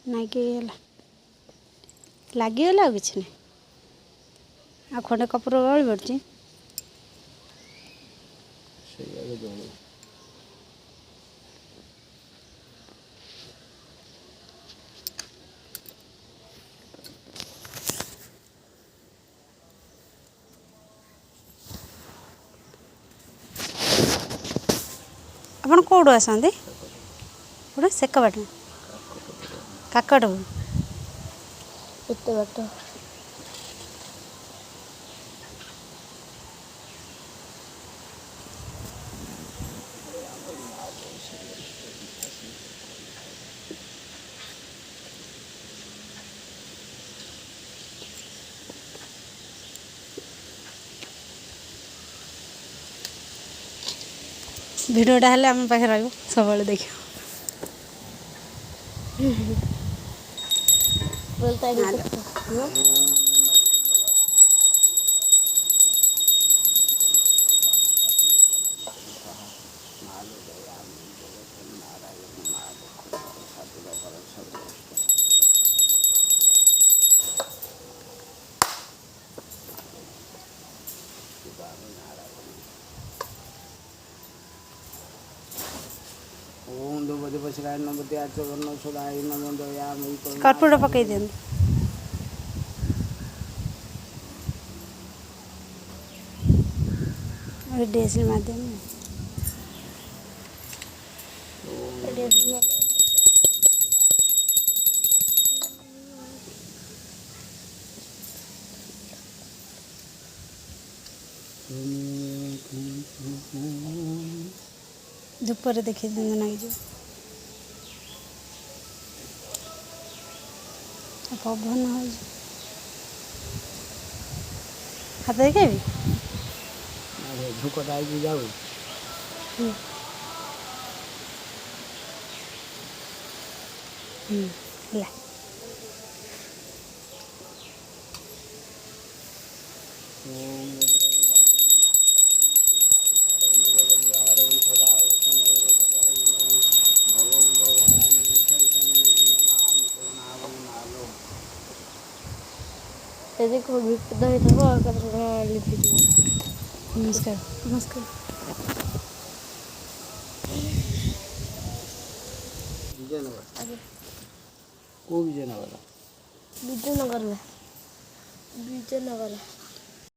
नागिगला लगिगला कि ना आ खंडे कपूर गली पड़ी ଆପଣ କେଉଁଠୁ ଆସନ୍ତି ଗୋଟେ ସେକବାଟ କାକଟ ଏତେ ବାଟ भिडियोटा हेल्ले आम पाखे रही सब देख कर्पूर पकई दिखाँ डीएसएल माध्यम धूपर देखी लगे पवन हो हाथ देखे झुक जाऊ ला देखो विपद होता नमस्कार नमस्कार विजयनगर को विजयनगर विजयनगर में विजयनगर